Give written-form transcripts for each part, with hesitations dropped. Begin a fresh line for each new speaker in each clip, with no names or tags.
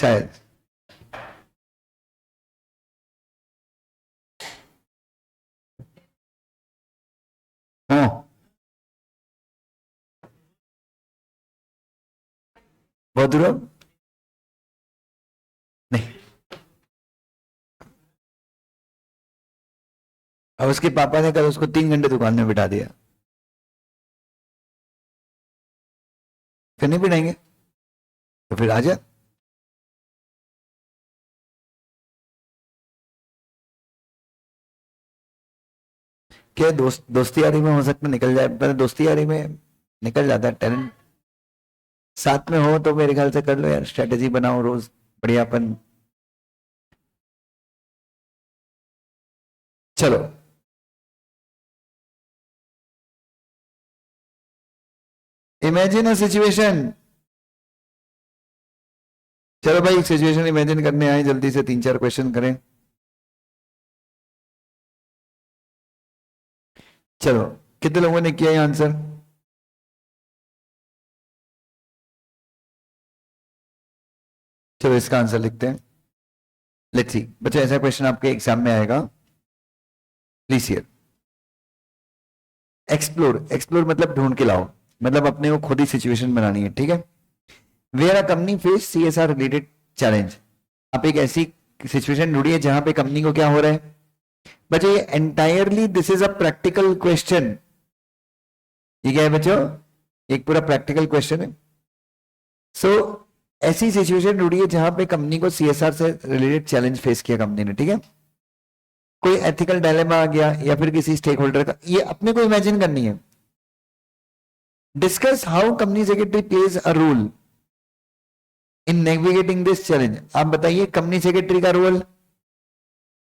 शायद। हाँ, बहुत दूर हो? नहीं। अब उसके पापा ने कल उसको 3 घंटे दुकान में बिठा दिया, फिर नहीं बिठाएंगे? तो फिर आ जा। क्या दोस्ती यारी में हो सकता है निकल जाए, पर दोस्ती यारी में निकल जाता है टैलेंट। साथ में हो तो मेरे ख्याल से कर लो यार, स्ट्रेटेजी बनाओ रोज, बढ़ियापन। चलो, इमेजिन अ सिचुएशन। चलो भाई, एक सिचुएशन इमेजिन करने आए, जल्दी से 3-4 क्वेश्चन करें। चलो, कितने लोगों ने किया ये आंसर? चलो इसका आंसर लिखते हैं। लेट्स सी बच्चे, ऐसा क्वेश्चन आपके एग्जाम में आएगा। Please here. एक्सप्लोर, एक्सप्लोर मतलब ढूंढ के लाओ, मतलब अपने को खुद ही सिचुएशन बनानी है, ठीक है। Where a company face CSR related challenge. आप एक ऐसी सिचुएशन ढूंढिए जहां पे कंपनी को क्या हो रहा है। बच्चों ये entirely this is a practical question. ये क्या है बच्चों? एक पूरा प्रैक्टिकल क्वेश्चन है। सो ऐसी सिचुएशन ढूंढिए जहां पे कंपनी को सीएसआर से रिलेटेड चैलेंज फेस किया कंपनी ने, ठीक है। कोई एथिकल डायलेमा आ गया या फिर किसी स्टेक होल्डर का, ये अपने को इमेजिन करनी है। Discuss how company secretary plays a role in navigating this challenge. आप बताइए कंपनी सेक्रेटरी का रोल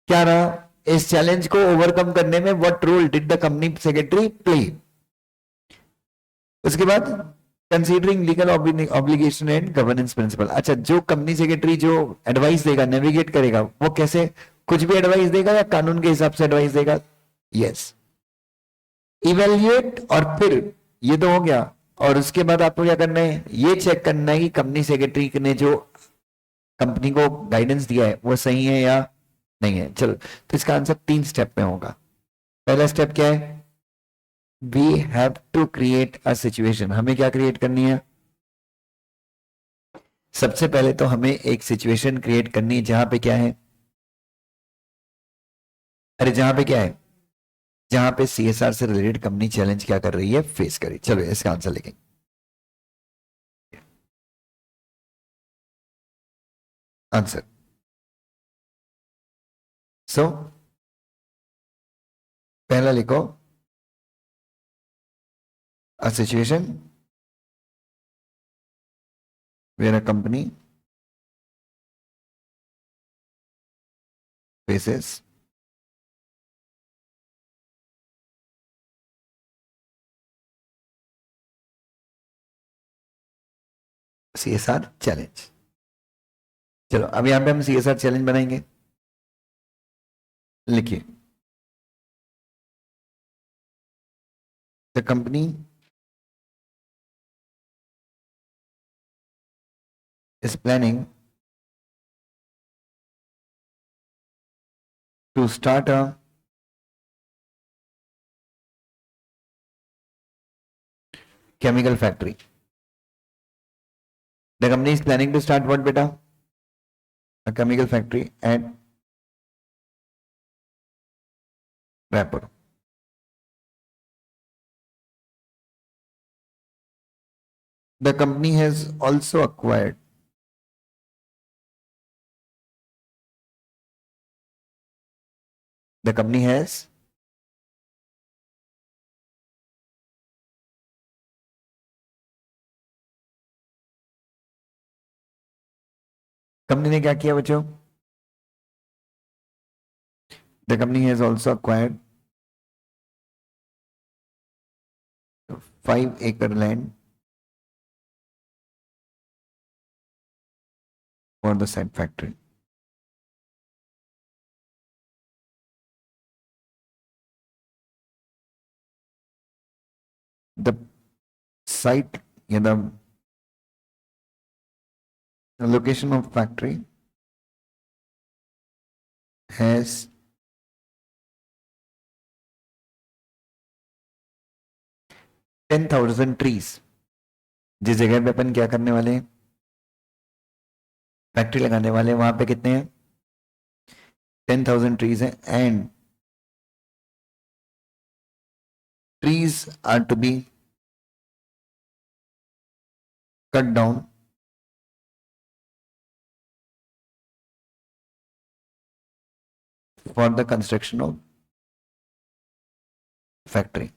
क्या रहा इस चैलेंज को ओवरकम करने में। What role did the company secretary play. उसके बाद considering legal obligation and governance principle. अच्छा, जो कंपनी सेक्रेटरी जो एडवाइस देगा, नेविगेट करेगा, वो कैसे, कुछ भी एडवाइस देगा या कानून के हिसाब से एडवाइस देगा? यस। इवेल्युएट, और फिर ये तो हो गया, और उसके बाद आपको क्या करना है, ये चेक करना है कि कंपनी सेक्रेटरी ने जो कंपनी को गाइडेंस दिया है वो सही है या नहीं है। चलो, तो इसका आंसर 3 स्टेप में होगा। पहला स्टेप क्या है? We have to create a situation. हमें क्या क्रिएट करनी है? सबसे पहले तो हमें एक सिचुएशन क्रिएट करनी है जहां पे क्या है, अरे जहां पे क्या है, जहां पे सीएसआर से रिलेटेड कंपनी चैलेंज क्या कर रही है, फेस करी। चलो इसका आंसर लिखेंगे। आंसर। सो पहला लिखो, a situation where a company faces CSR challenge. चलो अब यहां पे हम सीएसआर चैलेंज बनाएंगे। लिखिए, the company is planning to start a chemical factory. The company is planning to start what, beta? A chemical factory at Raipur. The company has also acquired. The company has company ने क्या किया बच्चों? The company has also acquired 5 acre land for the said factory. The site, the The location of factory has 10,000 trees. जिस जगह पे अपन क्या करने वाले हैं, फैक्ट्री लगाने वाले हैं, वहां पे कितने हैं? 10,000 trees हैं, and trees are to be cut down for the construction of factory.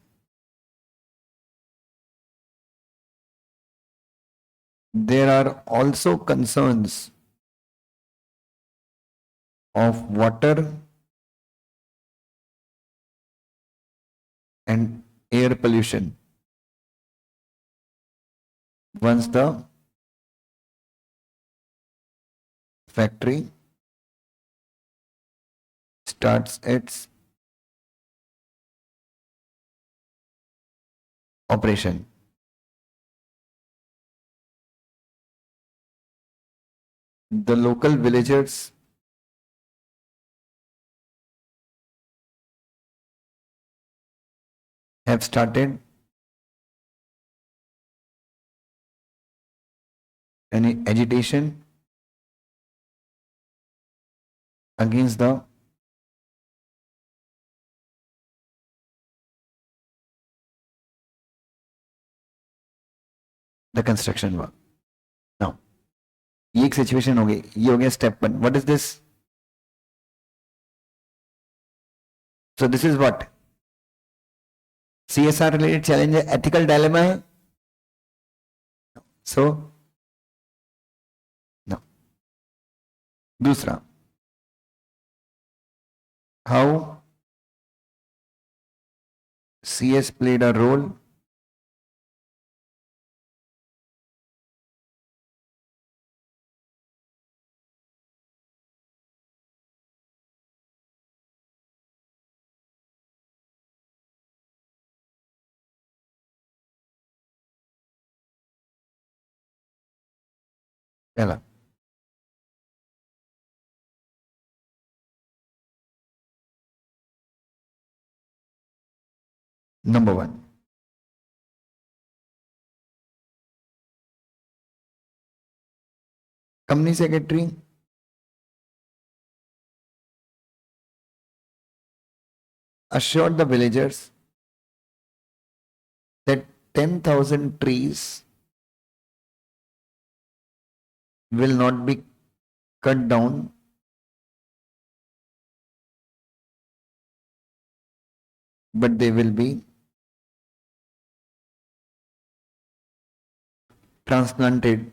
There are also concerns of water and air pollution once the factory starts its operation. The local villagers have started an agitation against the construction work. Now, ये एक situation हो गई, ये हो गया step 1. What is this? So this is what? CSR related challenge है, ethical dilemma है. So no. दूसरा, how CS played a role पहला. Number 1, company secretary assured the villagers that 10,000 trees will not be cut down but they will be transplanted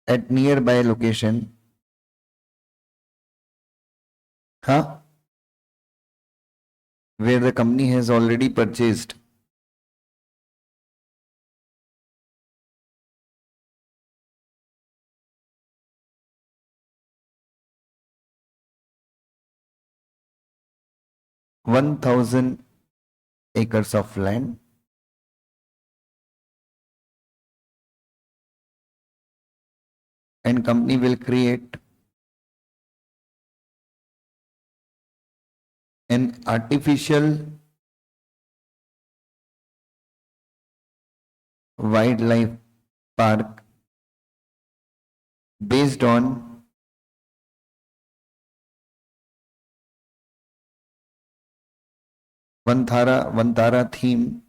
at nearby location. Where the company has already purchased (1,000 acres of land and company will create an artificial wildlife park based on Vantara theme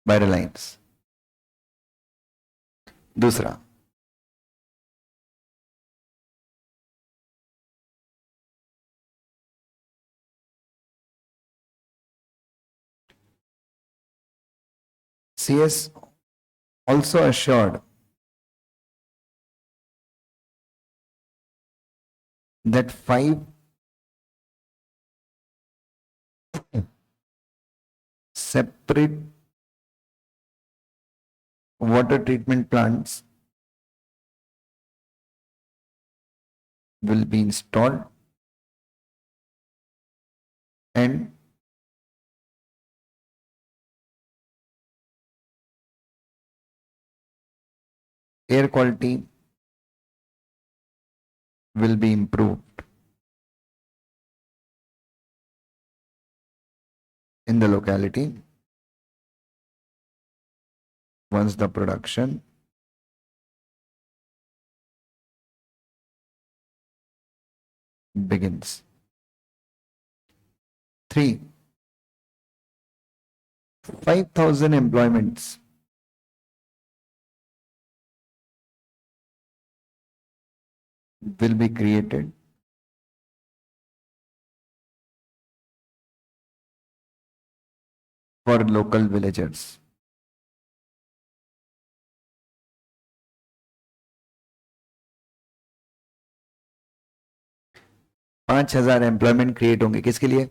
by Reliance. दूसरा, CS also assured that 5 separate water treatment plants will be installed and air quality will be improved in the locality once the production begins. 3. 5,000 employments will be created for local villagers. पांच हजार employment create होंगे किसके लिए?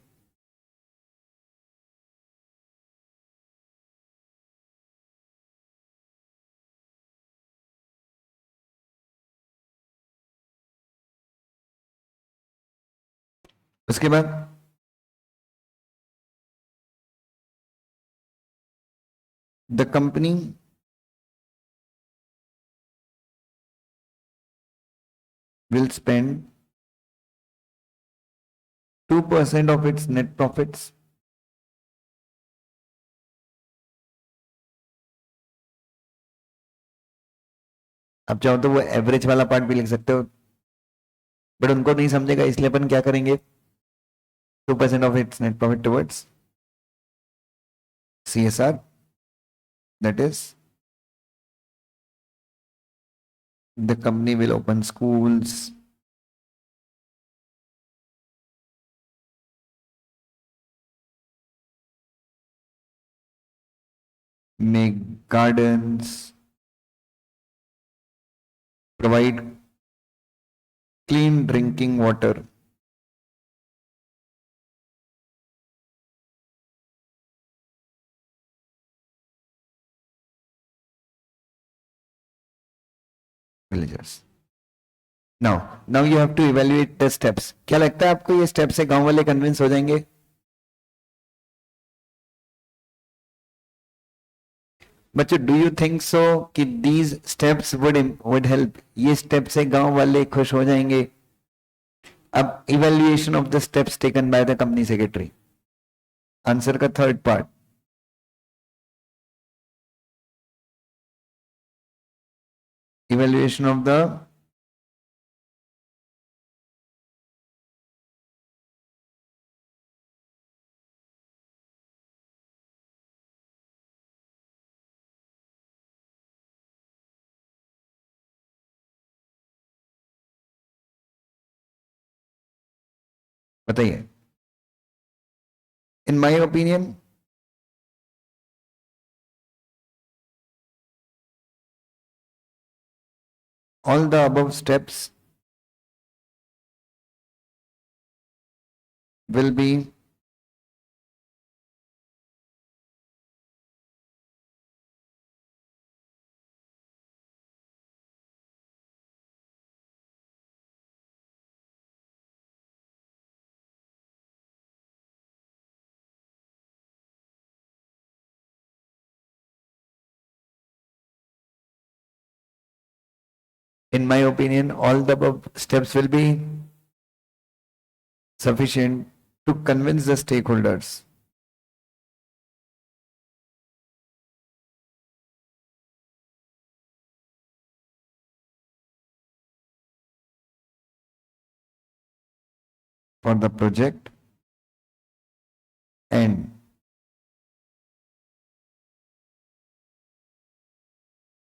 उसके बाद the company will spend 2% of its net profits आप चाहो तो वो एवरेज वाला पार्ट भी लिख सकते हो, बट उनको नहीं समझेगा, इसलिए अपन क्या करेंगे, 2% of its net profit towards CSR, that is the company will open schools, make gardens, provide clean drinking water, villagers. Now you have to evaluate the steps. क्या लगता है आपको ये स्टेप से गांव वाले कन्विंस हो जाएंगे? बच्चों, डू यू थिंक सो कि दीज स्टेप्स वुड हेल्प? ये स्टेप से गांव वाले खुश हो जाएंगे? अब evaluation of the steps taken by the company secretary, answer का third part, evaluation of the बताइए। In my opinion all the above steps will be in my opinion, all the above steps will be sufficient to convince the stakeholders for the project and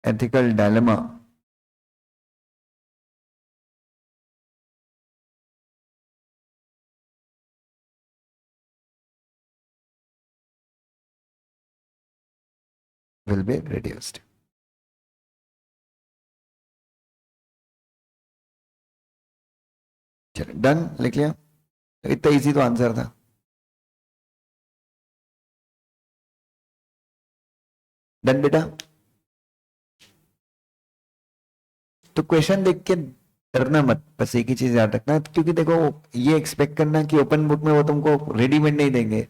ethical dilemma will be reduced. चलो, done, लिख लिया? इतना easy तो answer था। Done बेटा? तो question देख के डरना मत, बस एक ही चीज याद रखना, क्योंकि देखो ये एक्सपेक्ट करना कि ओपन बुक में वो तुमको रेडीमेड नहीं देंगे,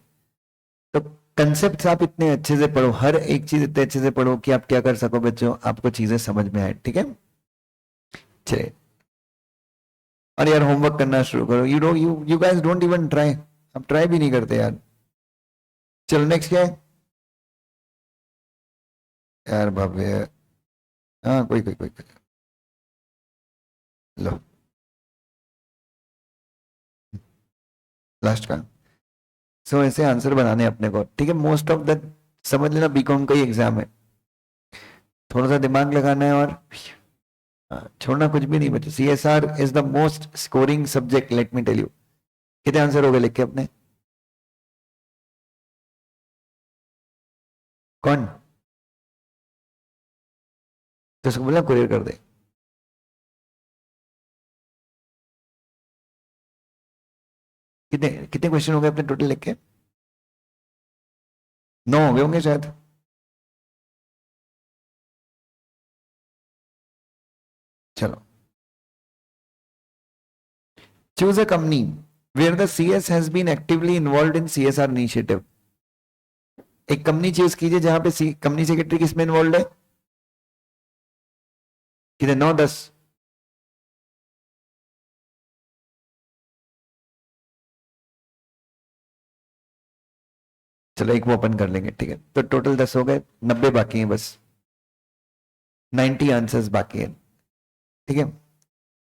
तो कंसेप्ट आप इतने अच्छे से पढ़ो, हर एक चीज इतने अच्छे से पढ़ो कि आप क्या कर सको बच्चों, आपको चीजें समझ में आए, ठीक है। चलिए, और यार होमवर्क करना शुरू करो, you guys don't even try, आप ट्राई भी नहीं करते यार। चलो नेक्स्ट क्या है यार, बाप रे। हाँ कोई लो, लास्ट का। सो ऐसे आंसर बनाने अपने को, ठीक है। मोस्ट ऑफ द, समझ लेना बीकॉम का ही एग्जाम है, थोड़ा सा दिमाग लगाना है और छोड़ना कुछ भी नहीं बच्चे। CSR is the most scoring subject, let me tell you. कितने आंसर हो गए लिख के अपने? कौन? तो उसको बोला कुरियर कर दे। कितने कितने क्वेश्चन हो गए अपने टोटल लिख के? 9 हो गए होंगे शायद। चलो, choose a company where the CS has been actively involved in CSR initiative। एक कंपनी चूज कीजिए जहां पे कंपनी सेक्रेटरी किसमें इन्वॉल्व है। कितने? 9 10? चलो एक वो ओपन कर लेंगे, ठीक है। तो टोटल 10 हो गए, 90 बाकी हैं बस, 90 आंसर्स बाकी हैं, ठीक है।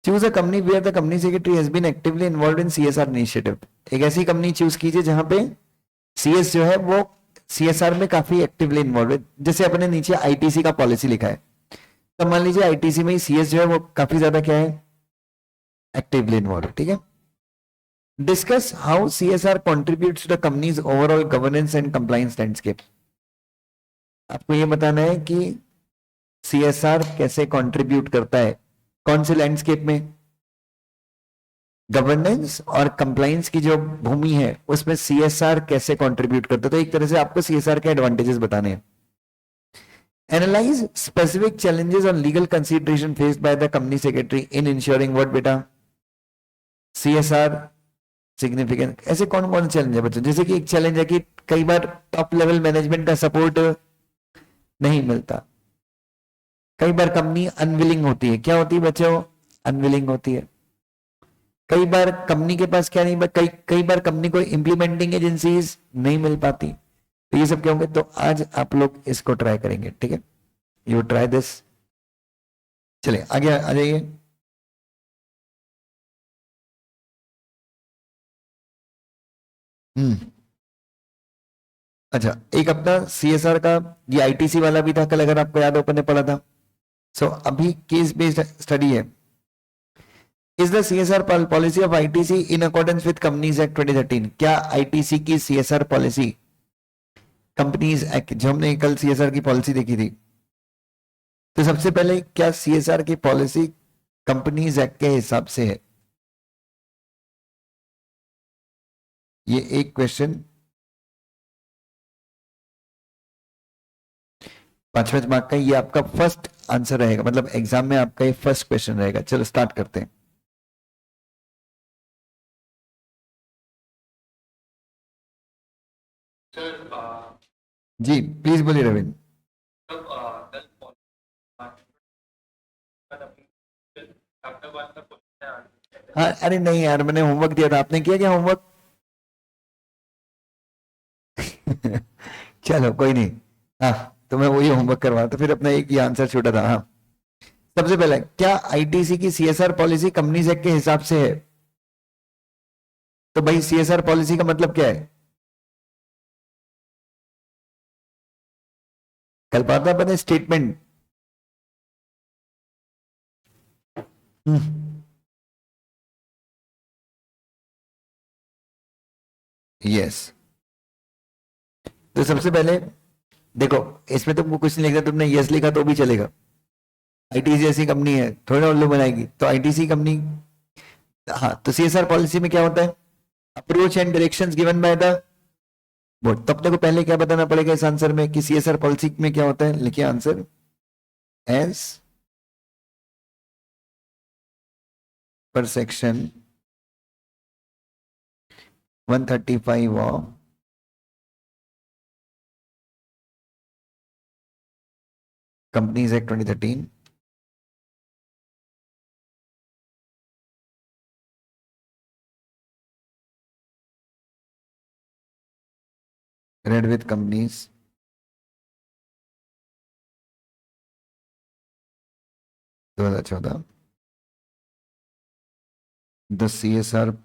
Choose a company where the company secretary has been actively involve in CSR initiative. एक ऐसी कंपनी चूज कीजिए जहां पे सीएस जो है वो सीएसआर में काफी एक्टिवली इन्वॉल्व है। जैसे अपने नीचे आईटीसी का पॉलिसी लिखा है, तो मान लीजिए आईटीसी में ही सीएस जो है वो काफी ज्यादा क्या है, एक्टिवली इन्वॉल्व, ठीक है। Discuss how CSR contributes to the company's overall governance and compliance landscape. आपको ये बताना है कि सीएसआर कैसे कंट्रीब्यूट करता है कौन से लैंडस्केप में, गवर्नेंस और कंप्लायंस की जो भूमि है उसमें सीएसआर कैसे कंट्रीब्यूट करता है। तो एक तरह से आपको सीएसआर के एडवांटेजेस बताने हैं। Analyse specific challenges on legal consideration faced by the company secretary in ensuring what बेटा, सीएसआर सिग्निफिकेंट। ऐसे कौन कौन से चैलेंज है बच्चों? जैसे कि एक चैलेंज है कि कई बार टॉप लेवल मैनेजमेंट का सपोर्ट नहीं मिलता, कई बार कंपनी अनविलिंग होती है। क्या होती है बच्चों? अनविलिंग होती है। कई बार कंपनी के पास क्या नहीं, कई कई बार कंपनी को इम्प्लीमेंटिंग एजेंसीज नहीं मिल पाती। तो ये सब क्या होंगे, तो आज आप लोग इसको ट्राई करेंगे, ठीक है। You try this. चलिए आगे आ जाइए। हम्म। अच्छा, एक अपना सीएसआर का ये आईटीसी वाला भी था कल, अगर आपको याद हो, अपन ने पढ़ा था। सो अभी केस बेस्ड स्टडी है। Is the CSR policy of ITC in accordance with companies Act 2013। क्या आईटीसी की सीएसआर पॉलिसी कंपनीज एक्ट, जो हमने कल सीएसआर की पॉलिसी देखी थी, तो सबसे पहले क्या सीएसआर की पॉलिसी कंपनीज एक्ट के हिसाब से है? ये एक क्वेश्चन 5 मार्क का, ये आपका फर्स्ट आंसर रहेगा, मतलब एग्जाम में आपका ये फर्स्ट क्वेश्चन रहेगा। चलो स्टार्ट करते हैं। जी प्लीज बोलिए रविंद्र। हाँ अरे नहीं यार, मैंने होमवर्क दिया था, आपने किया क्या होमवर्क? चलो कोई नहीं। हाँ, तो मैं वही होमवर्क करवा, तो फिर अपना एक ही आंसर छूटा था। हाँ, सबसे पहले क्या आईटीसी की सीएसआर पॉलिसी कंपनीज एक्ट के हिसाब से है? तो भाई सीएसआर पॉलिसी का मतलब क्या है? कल पढ़ा था मैंने स्टेटमेंट। यस। तो सबसे पहले देखो, इसमें तुमको कुछ नहीं लिखा, तुमने यस लिखा तो भी चलेगा। आईटीसी ऐसी कंपनी है, थोड़ी ना उल्लू बनाएगी, तो आईटीसी कंपनी। हाँ, तो सीएसआर पॉलिसी में क्या होता है? Approach and directions given by the board. तब तक को पहले क्या बताना पड़ेगा इस आंसर में कि सीएसआर पॉलिसी में क्या होता है? लिखिए answer, as per section 135 of Companies Act 2013, read with companies 2014, the CSR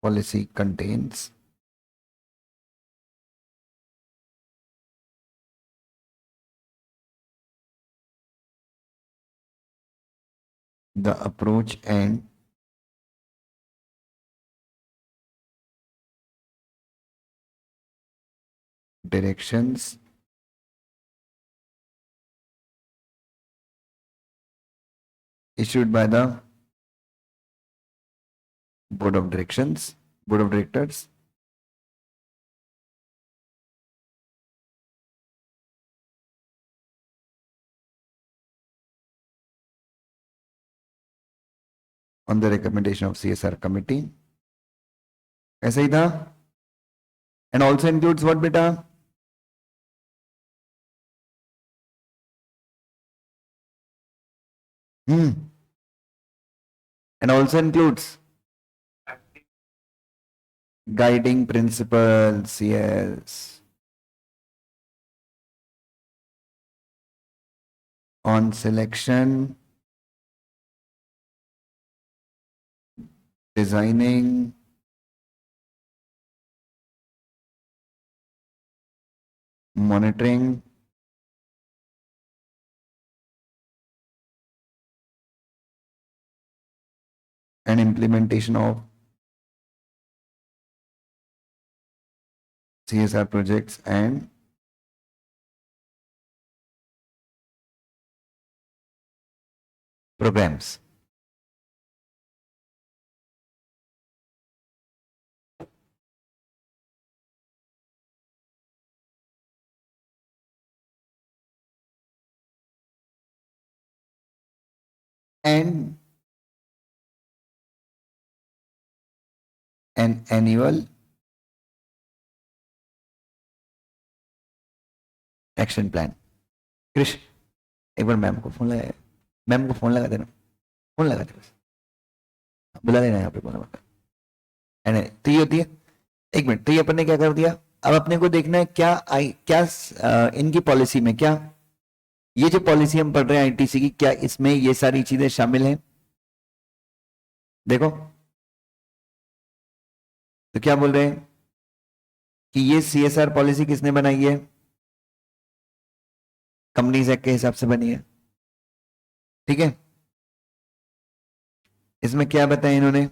policy contains the approach and directions issued by the board of directors on the recommendation of CSR committee. ऐसा ही था. And also includes what बेटा? And also includes guiding principles, yes, on selection, designing, monitoring, and implementation of CSR projects and programs. And an annual action plan. Krish, एक बार ma'am को phone लगा, ma'am को phone लगा देना, फोन लगा दे बस, बुला लेना यहाँ पे फोन नंबर. तो ये होती है. एक मिनट, तो ये अपन ने क्या कर दिया. अब अपने को देखना है क्या इनकी पॉलिसी में, क्या ये जो पॉलिसी हम पढ़ रहे हैं आईटीसी की, क्या इसमें ये सारी चीजें शामिल हैं. देखो तो क्या बोल रहे हैं कि ये CSR पॉलिसी किसने बनाई है? कंपनीज एक्ट के हिसाब से बनी है. ठीक है. इसमें क्या बताया इन्होंने?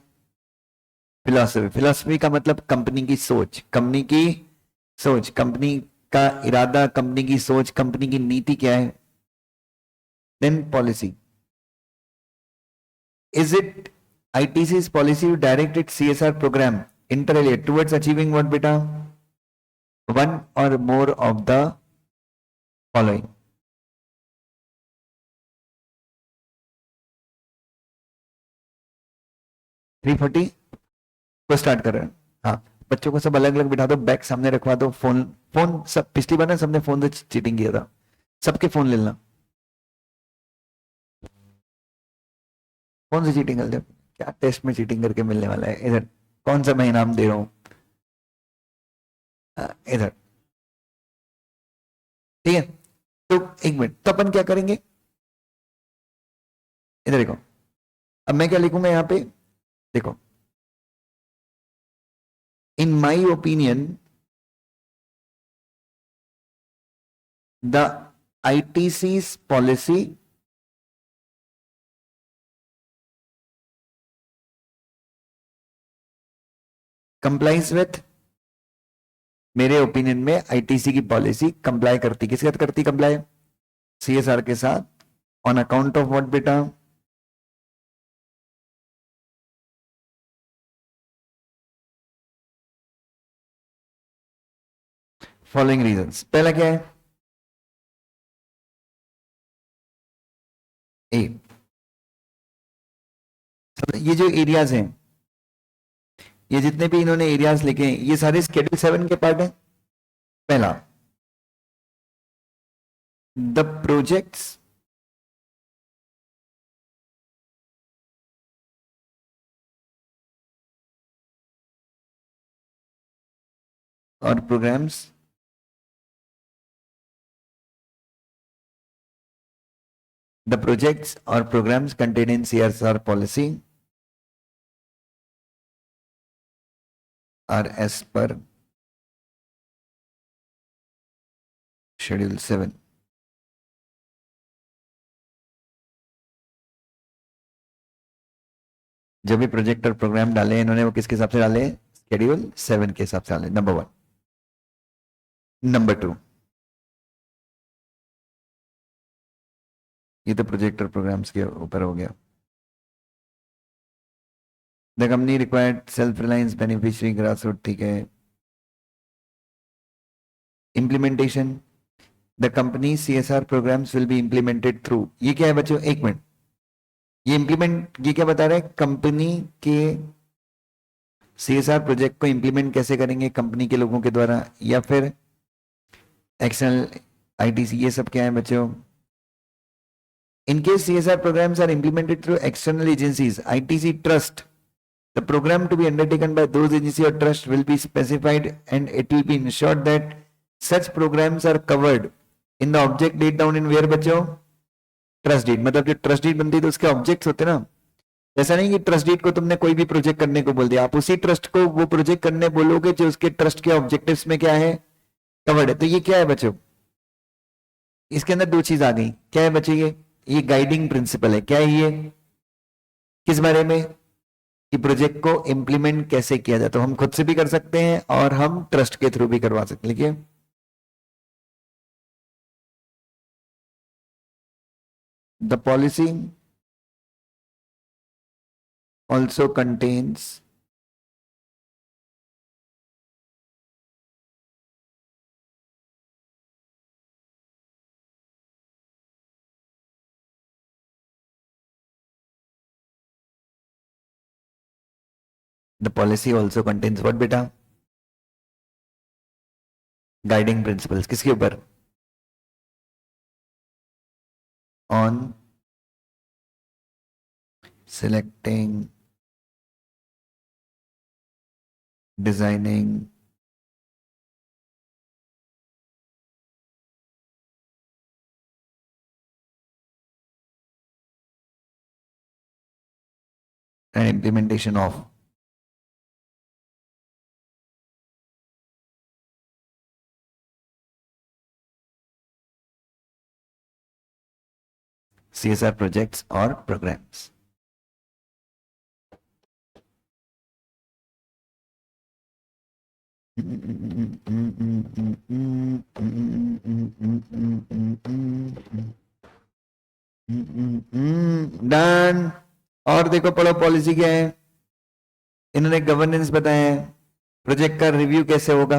फिलॉसफी का मतलब कंपनी की सोच, कंपनी का इरादा, कंपनी की सोच, कंपनी की नीति क्या है. Then policy. Is it ITC's policy to direct its CSR program inter alia towards achieving what beta? One or more of the following. $340 को स्टार्ट कर रहे हैं. हाँ, बच्चों को सब अलग अलग बिठा दो, बैग सामने रखवा दो, फोन सब पिछली बार ना सबने फोन से चीटिंग किया था, सबके फोन ले लेना. फोन से चीटिंग कर दो. क्या टेस्ट में चीटिंग करके मिलने वाला है? इधर कौन सा मैं इनाम दे रहा हूं, इधर. ठीक है. तो एक मिनट, तो अपन क्या करेंगे, इधर देखो. अब मैं क्या लिखूंगा यहाँ पे, देखो. In my opinion the ITC's policy complies with, मेरे ओपिनियन में ITC की पॉलिसी कंप्लाई करती, किसके साथ करती कंप्लाई? CSR के साथ. ऑन अकाउंट ऑफ व्हाट बेटा? Following reasons. पहला क्या है? ए, ये जो एरियाज हैं, ये जितने भी इन्होंने एरियाज लिखे हैं, ये सारे Schedule 7 के पार्ट हैं. पहला, द प्रोजेक्ट्स और programmes the projects or programs contained in CSR policy are as per Schedule 7. जो भी प्रोजेक्ट और प्रोग्राम डाले इन्होंने वो किसके हिसाब से डाले? शेड्यूल 7 के हिसाब से डाले. नंबर 1. नंबर 2, ये तो प्रोजेक्ट और प्रोग्राम्स के ऊपर हो गया. The company required self reliance beneficiary grassroot, ठीक है. Implementation, the company CSR programmes will be implemented through. ये क्या है बच्चों? एक मिनट, ये इम्प्लीमेंट, ये क्या बता रहा है? कंपनी के CSR प्रोजेक्ट को इम्प्लीमेंट कैसे करेंगे? कंपनी के लोगों के द्वारा या फिर एक्सटर्नल ITC. ये सब क्या है बच्चों? In case CSR programs are implemented through external agencies, ITC trust, the program to be undertaken by those agencies or trust will be specified and it will be ensured that such programs are covered in the object laid down in where बच्चों? Trust deed. मतलब जो trust deed बनती है तो उसके objects होते ना. ऐसा नहीं कि ट्रस्ट डीड को तुमने कोई भी प्रोजेक्ट करने को बोल दिया, आप उसी ट्रस्ट को वो प्रोजेक्ट करने बोलोगे जो उसके ट्रस्ट के ऑब्जेक्टिव्स में क्या है? कवर्ड है. तो ये क्या है बच्चों? इसके अंदर दो चीज आ गई. क्या है बच्चों? ये गाइडिंग प्रिंसिपल है. क्या है ये? किस बारे में? कि प्रोजेक्ट को इंप्लीमेंट कैसे किया जाए. तो हम खुद से भी कर सकते हैं और हम ट्रस्ट के थ्रू भी करवा सकते हैं. लिखिए, the policy also contains the policy also contains what बेटा? Guiding principles. किसके ऊपर? On selecting, designing, and implementation of CSR projects or programs. Done. और देखो पढ़ो पॉलिसी क्या है. इन्होंने गवर्नेंस बताया है. प्रोजेक्ट का रिव्यू कैसे होगा?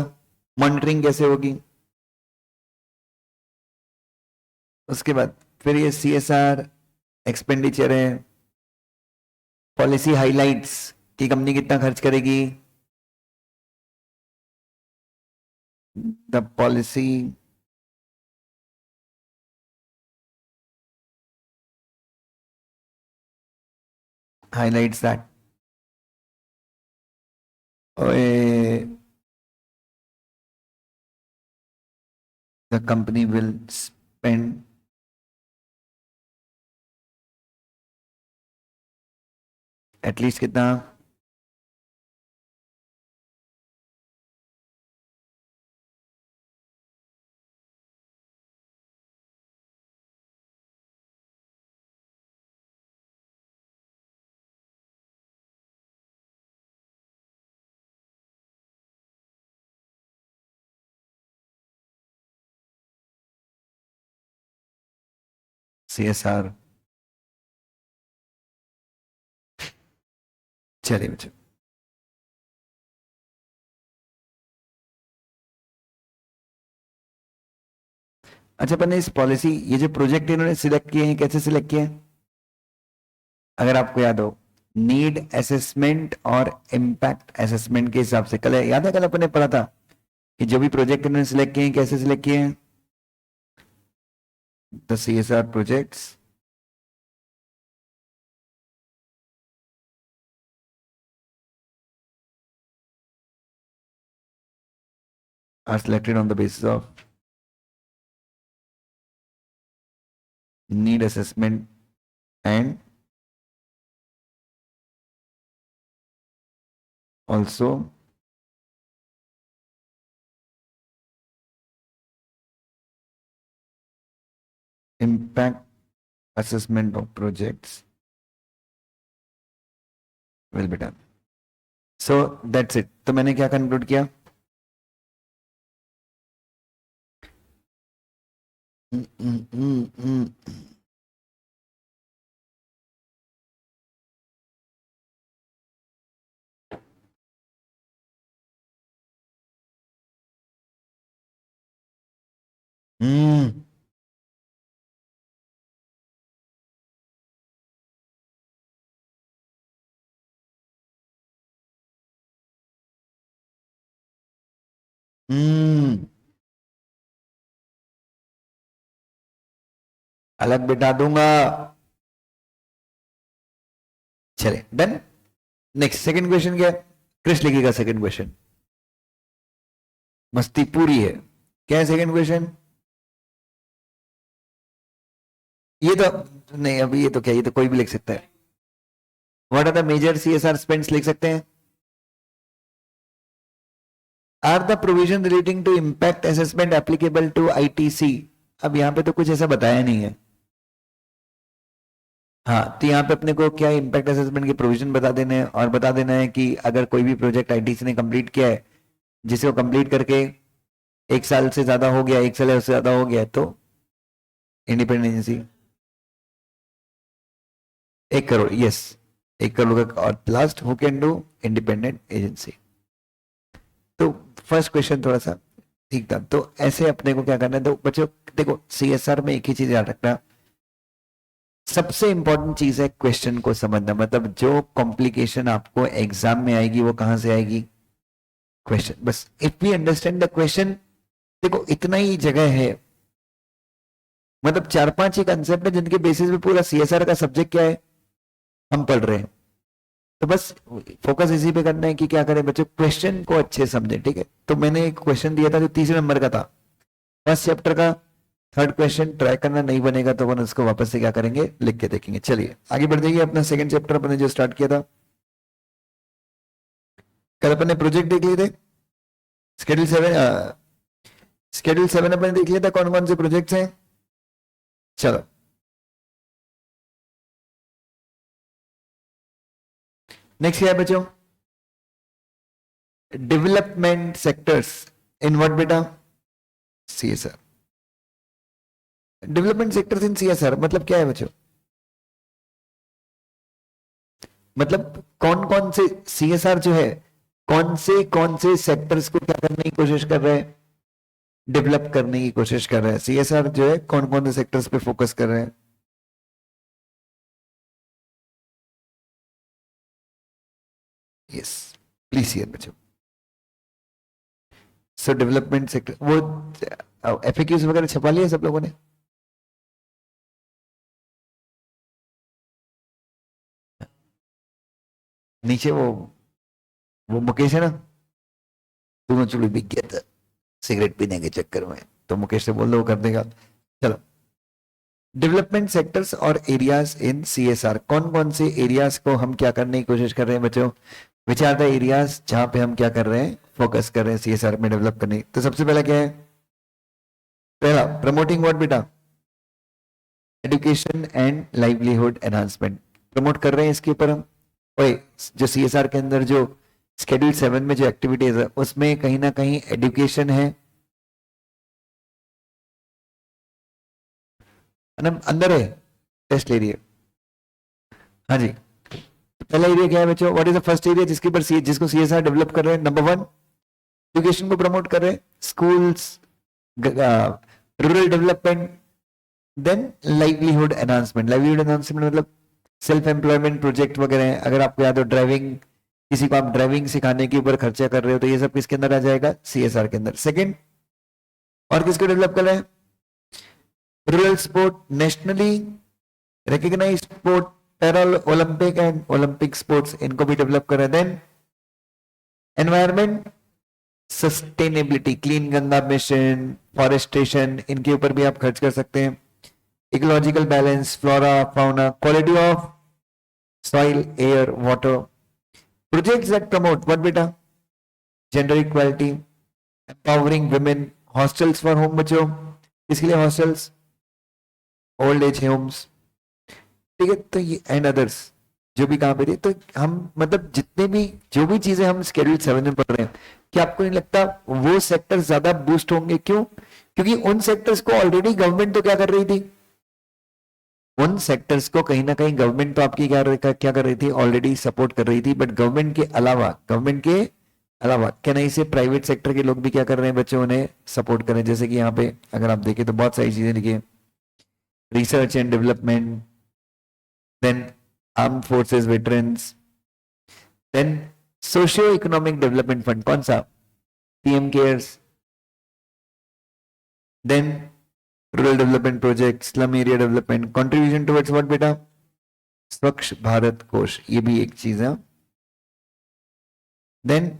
मॉनिटरिंग कैसे होगी? उसके बाद फिर ये CSR एक्सपेंडिचर है. पॉलिसी हाइलाइट्स कि कंपनी कितना खर्च करेगी. The policy highlights that the company will spend at least कितना? CSR. चलिए बच्चों, अच्छा अपन इस पॉलिसी, ये जो प्रोजेक्ट इन्होंने सिलेक्ट किए हैं कैसे सिलेक्ट किए हैं? अगर आपको याद हो, नीड असेसमेंट और इम्पैक्ट असेसमेंट के हिसाब से. कल याद है, कल अपन ने पढ़ा था कि जो भी प्रोजेक्ट इन्होंने सिलेक्ट किए हैं कैसे सिलेक्ट किए हैं? The CSR projects are selected on the basis of need assessment and also impact assessment of projects will be done. So that's it. तो मैंने क्या कंक्लूड किया? अलग बिठा दूंगा. चले डन. नेक्स्ट सेकंड क्वेश्चन क्या है? क्रिश लिखेगा सेकंड क्वेश्चन. मस्ती पूरी है. क्या है सेकंड क्वेश्चन? ये तो नहीं, अभी ये तो क्या, ये तो कोई भी लिख सकता है. What are the major CSR spends लिख सकते हैं. Are the provision relating to impact assessment applicable to ITC. अब यहां पे तो कुछ ऐसा बताया नहीं है. हाँ, तो यहाँ पे अपने को क्या इम्पैक्ट असेसमेंट के प्रोविजन बता देने हैं और बता देना है कि अगर कोई भी प्रोजेक्ट ITC ने कंप्लीट किया है, जिसे वो कंप्लीट करके 1 साल से ज्यादा हो गया, 1 साल से ज्यादा हो गया, तो independent agency 1 crore. Yes, 1 crore का. और last, who can do? Independent agency. तो फर्स्ट क्वेश्चन थोड़ा सा ठीक था. तो ऐसे अपने को क्या करना है? तो बच्चों देखो, CSR में एक ही चीज याद रखना, सबसे इंपॉर्टेंट चीज है क्वेश्चन को समझना. मतलब जो कॉम्प्लिकेशन आपको एग्जाम में आएगी वो कहां से आएगी? क्वेश्चन. बस if we understand the question, देखो इतना ही जगह है. मतलब 4-5 ही कंसेप्ट है जिनके बेसिस पे पूरा CSR का सब्जेक्ट क्या है हम पढ़ रहे हैं. तो बस फोकस इसी पे करना है कि क्या करें बच्चों, क्वेश्चन को अच्छे समझें. ठीक है, तो मैंने एक क्वेश्चन दिया था जो 30 नंबर का था, फर्स्ट चैप्टर का. थर्ड क्वेश्चन ट्राई करना, नहीं बनेगा तो अपन उसको वापस से क्या करेंगे, लिख के देखेंगे. चलिए आगे बढ़ जाइए. अपना सेकंड चैप्टर अपन ने जो स्टार्ट किया था, कल अपन ने प्रोजेक्ट देख लिए थे. स्केड्यूल 7 अपन ने देख लिया था कौन कौन से प्रोजेक्ट्स हैं. चलो नेक्स्ट क्या है बच्चों? डेवलपमेंट सेक्टर्स इन व्हाट बेटा? CSR. Development sectors in CSR मतलब क्या है बच्चों? मतलब कौन कौन से CSR जो है, कौन से सेक्टर्स को क्या करने की कोशिश कर रहे हैं? डेवलप करने की कोशिश कर रहे हैं. CSR जो है कौन कौन से सेक्टर्स पे फोकस कर रहे हैं? यस, प्लीज हियर बच्चों. सो डेवलपमेंट सेक्टर, वो FAQs वगैरह छपा लिया सब लोगों ने? नीचे वो मुकेश है ना, दोनों चुड़ी बिक गया था सिगरेट पीने के चक्कर में, तो मुकेश से बोल दो, वो कर देगा. चलो, डेवलपमेंट सेक्टर्स और एरियाज इन CSR. कौन कौन से एरियाज को हम क्या करने की कोशिश कर रहे हैं बच्चों? विच आर द एरियाज जहां पे हम क्या कर रहे हैं, फोकस कर रहे हैं CSR में डेवलप करने. तो सबसे पहला क्या है? पहला, प्रमोटिंग व्हाट बेटा? Education and livelihood enhancement. Promote कर रहे हैं इसके ऊपर हम. ओए, जो CSR के अंदर जो Schedule 7 में जो एक्टिविटीज है उसमें कहीं ना कहीं एजुकेशन है ना, अंदर है. Test area. हाँ जी. पहला एरिया क्या है बच्चों? What is the first area जिसके ऊपर जिसको CSR डेवलप कर रहे हैं? नंबर 1, एजुकेशन को प्रमोट कर रहे हैं, schools, rural development. Then livelihood enhancement. Livelihood enhancement मतलब सेल्फ एम्प्लॉयमेंट प्रोजेक्ट वगैरह हैं. अगर आपको याद हो, ड्राइविंग, किसी को आप ड्राइविंग सिखाने के ऊपर खर्चा कर रहे हो, तो ये सब किसके अंदर आ जाएगा? CSR के अंदर. सेकंड, और किसको डेवलप कर रहे हैं? Rural sport, nationally recognised sport, para Olympic and Olympic sports, इनको भी डेवलप करें। Then environment sustainability, clean Ganga mission, forestation, इनके ऊपर भी आप खर्च कर सकते हैं। Ecological balance, flora fauna, quality of soil, air, water, projects that promote what बेटा, gender equality, empowering women, hostels for home, बच्चों इसके लिए हॉस्टल्स, ओल्ड एज होम्स, ठीक है। तो ये एंड अदर्स जो भी कहाँ पे थे, तो हम मतलब जितने भी जो भी चीजें हम स्केड्यूल 7 में पढ़ रहे हैं, क्या आपको नहीं लगता वो सेक्टर ज्यादा बूस्ट होंगे? क्यों? क्योंकि उन सेक्टर्स को ऑलरेडी गवर्नमेंट तो क्या कर रही थी, उन सेक्टर्स को कहीं ना कहीं गवर्नमेंट तो आपकी क्या कर रही थी, ऑलरेडी सपोर्ट कर रही थी। बट गवर्नमेंट के अलावा क्या नहीं से प्राइवेट सेक्टर के लोग भी क्या कर रहे हैं बच्चों, उन्हें सपोर्ट करें। जैसे कि यहाँ पे अगर आप देखें तो बहुत सारी चीजें लिखी है, research and development, then arm forces veterans, then socio economic development fund, कौन सा, PM CARES, then rural development project, slum area development, contribution towards what बेटा, स्वच्छ भारत कोष, ये भी एक चीज है। Then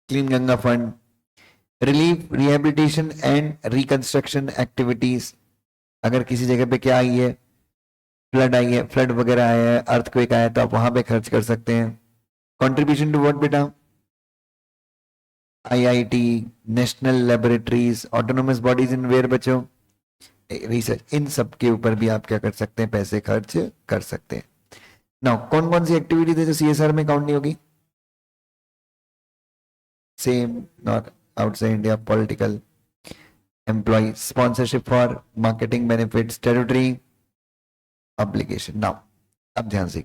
clean Ganga fund, relief rehabilitation and reconstruction activities, अगर किसी जगह पे क्या आई है, फ्लड आई है, फ्लड वगैरह आया है, अर्थक्वेक आया है, तो आप वहां पे खर्च कर सकते हैं। कंट्रीब्यूशन टू व्हाट बेटा, IIT, national laboratories, autonomous bodies in where बच्चों, रिसर्च, इन सब के ऊपर भी आप क्या कर सकते हैं, पैसे खर्च कर सकते हैं। नाउ कौन कौन सी एक्टिविटी है जो सीएसआर में काउंट नहीं होगी? Same, not outside India, political, employ, sponsorship for marketing benefits, territory obligation. Now अब ध्यान से,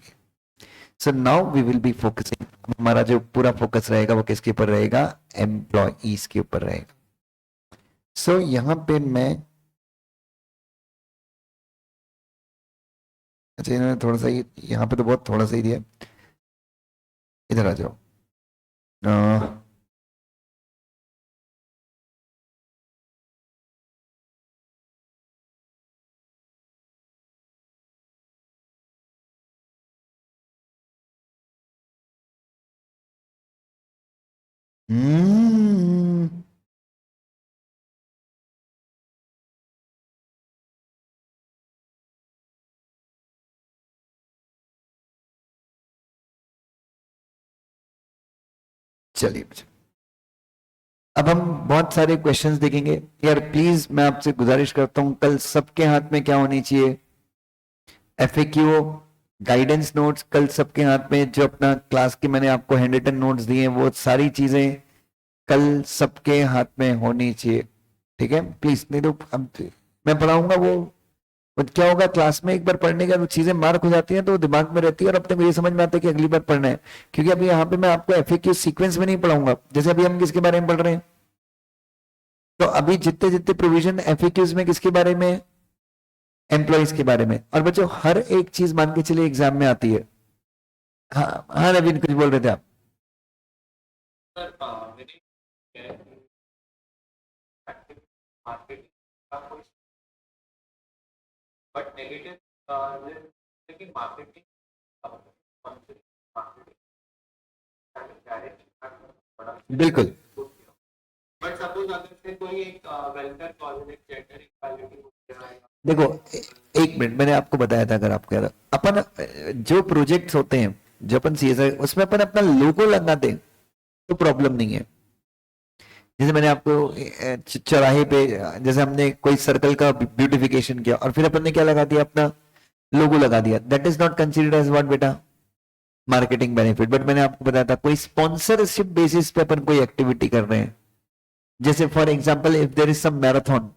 so now we will be focusing, हमारा जो पूरा फोकस रहेगा वो किसके ऊपर रहेगा, एम्प्लॉइज के ऊपर रहेगा। सो यहां पे मैं, अच्छा इन्होंने थोड़ा सा यहाँ पे तो बहुत थोड़ा सा ही दिया, इधर आ जाओ। हम्म, चलिए अब हम बहुत सारे क्वेश्चंस देखेंगे। यार प्लीज मैं आपसे गुजारिश करता हूं, कल सबके हाथ में क्या होनी चाहिए, एफएक्यू, गाइडेंस नोट्स, कल सबके हाथ में जो अपना क्लास के मैंने आपको हैंड रिटन नोट्स दिए वो सारी चीजें कल सबके हाथ में होनी चाहिए, ठीक है प्लीज। नहीं तो अब मैं पढ़ाऊंगा वो क्या होगा, क्लास में एक बार पढ़ने के बाद चीजें मार्क हो जाती हैं तो दिमाग में रहती है और अपने को ये समझ में आता है कि अगली बार पढ़ना है। क्योंकि अभी यहाँ पे मैं आपको एफएक्यू सीक्वेंस में नहीं पढ़ाऊंगा, जैसे अभी हम किसके बारे में पढ़ रहे हैं, तो अभी जितने जितने प्रोविजन एफएक्यूज में किसके बारे में, एम्प्लॉइज के बारे में। और बच्चों हर एक चीज मान के चलिए एग्जाम में आती है। हाँ हाँ नवीन कुछ बोल रहे थे आप? बिल्कुल, देखो एक मिनट, मैंने आपको बताया था, अगर आप कह रहे अपन जो प्रोजेक्ट्स होते हैं जो अपन सीएसआर उसमें अपन अपना लोगो लगा दें तो प्रॉब्लम नहीं है। जैसे मैंने आपको चौराहे पे जैसे हमने कोई सर्कल का ब्यूटिफिकेशन किया और फिर अपन ने क्या लगा दिया, अपना लोगो लगा दिया, that is not considered as what बेटा, मार्केटिंग बेनिफिट। बट मैंने आपको बताया था कोई स्पॉन्सरशिप बेसिस पे अपन कोई एक्टिविटी कर रहे हैं, जैसे for example if there is some marathon,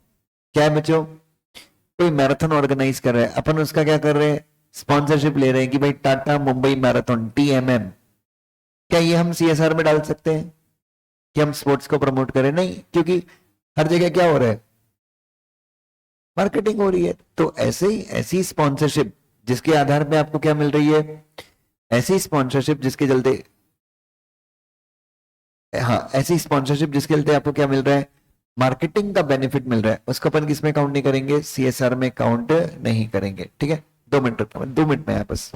क्या है बच्चों, कोई मैराथन ऑर्गेनाइज कर रहा है, अपन उसका क्या कर रहे हैं, स्पॉन्सरशिप ले रहे हैं कि भाई टाटा मुंबई मैराथन टीएमएम, क्या ये हम सीएसआर में डाल सकते हैं कि हम स्पोर्ट्स को प्रमोट करें? नहीं, क्योंकि हर जगह क्या हो रहा है, मार्केटिंग हो रही है। तो ऐसे ही ऐसी स्पॉन्सरशिप जिसके आधार पे आपको क्या मिल रही है, ऐसी स्पॉन्सरशिप जिसके चलते, हाँ ऐसी स्पॉन्सरशिप जिसके चलते आपको क्या मिल रहा है, मार्केटिंग का बेनिफिट मिल रहा है उसको अपन किसमें काउंट नहीं करेंगे, सीएसआर में काउंट नहीं करेंगे। ठीक है, 2 मिनट रुकना, 2 मिनट में है बस।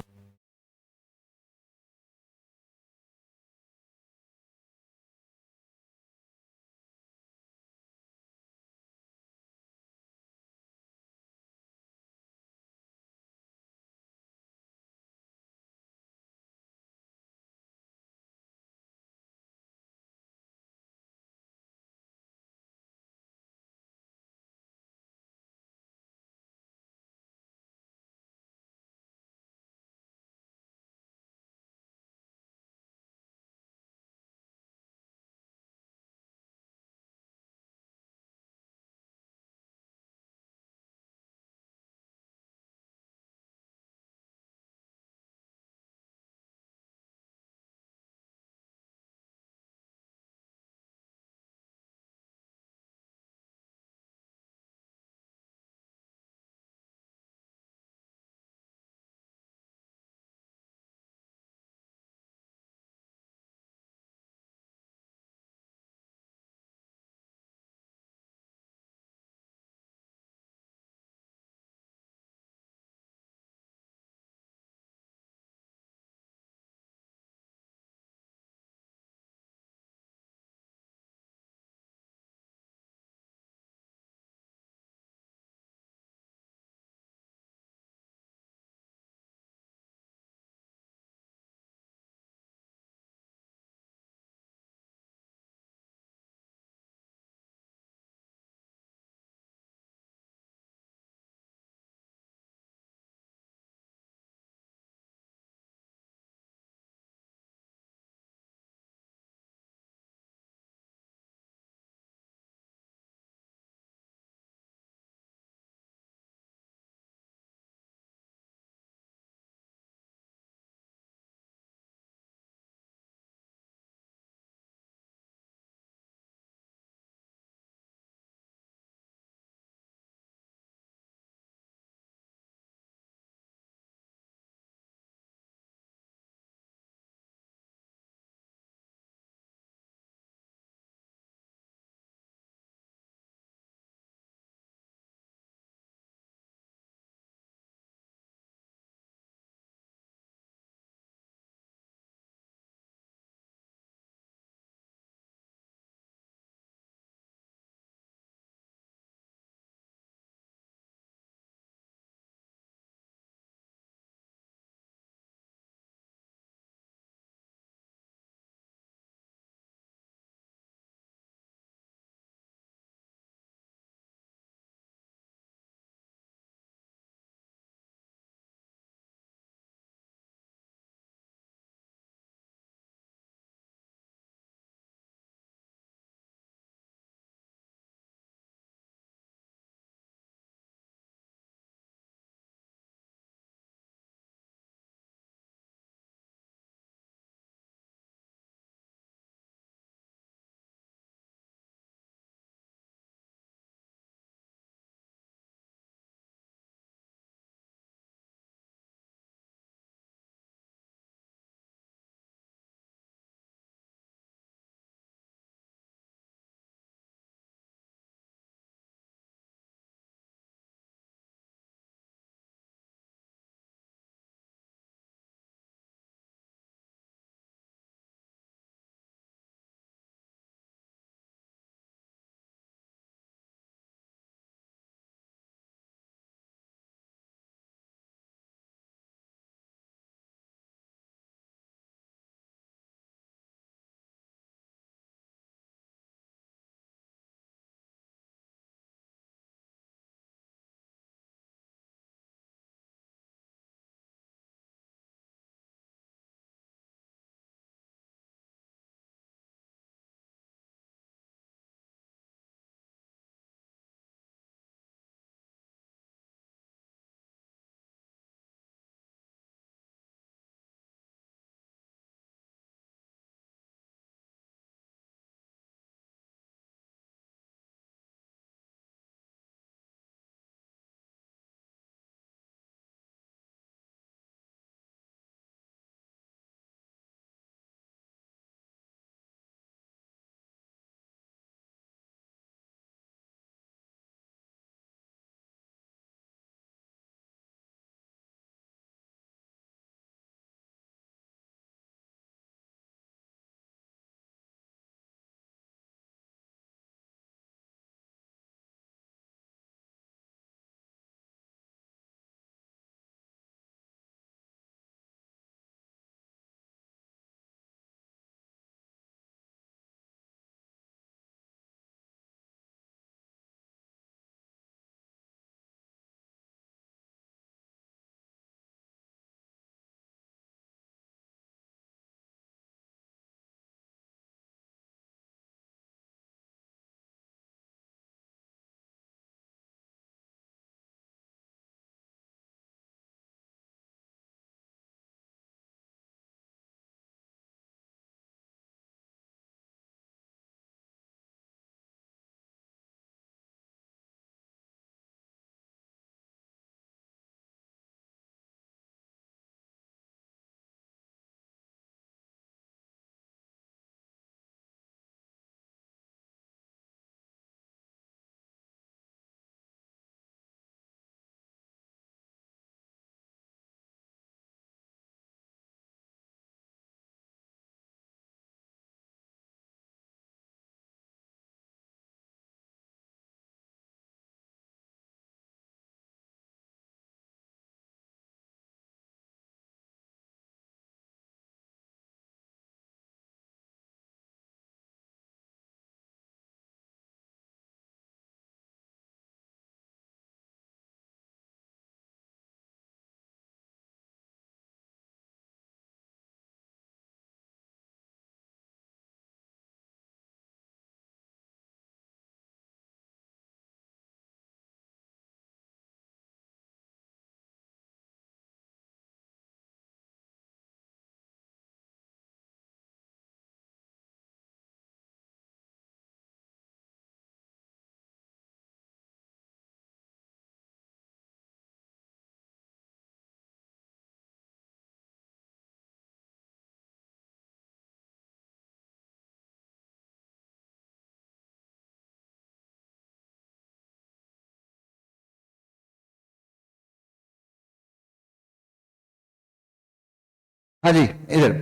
हाँ जी, इधर।